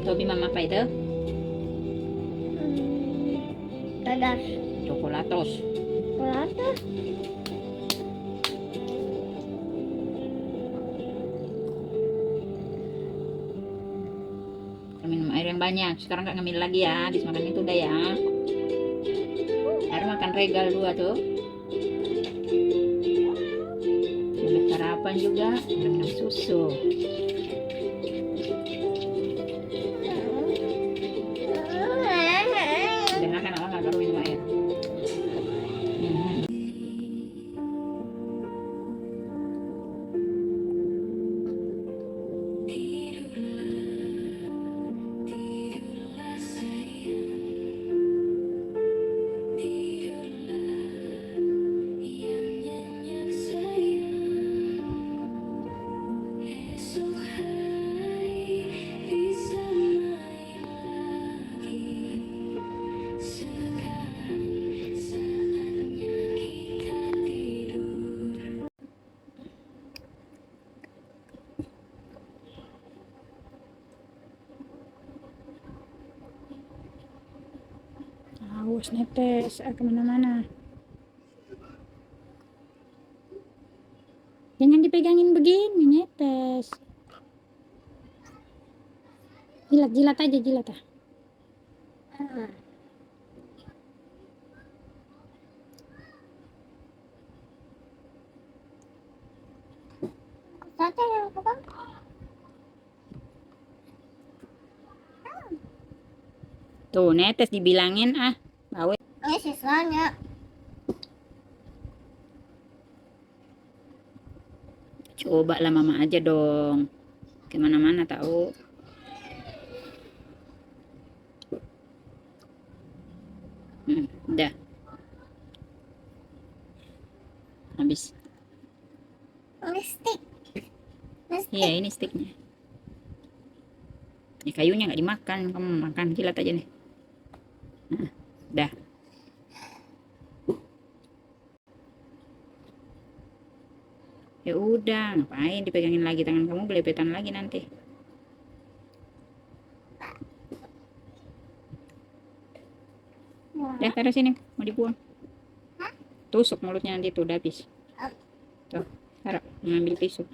Hobi mama apa itu? Dadas. Coklatos. Berapa? Minum air yang banyak. Sekarang nggak ngemil lagi ya. Habis makan itu udah ya. Air makan regal 2 tuh. Udah sarapan juga. Udah minum susu. Udah makan apa nggak baru minum air. Haus netes, kemana-mana. Jangan dipegangin begini, netes. Jilat aja, jilat ah. Tuh, netes dibilangin ah. Bawel. Ini sisanya. Coba lah mama aja dong. Kemana-mana tahu. Udah. Habis. Ini stick. Iya, ini sticknya. Ya, kayunya nggak dimakan. Kamu makan, jilat aja nih. Nah, udah. Ya udah, ngapain dipegangin lagi tangan kamu, belepetan lagi nanti. Udah, taruh sini, mau dibuang. Tusuk mulutnya nanti tuh udah habis. Tuh, taruh, ngambil tisu.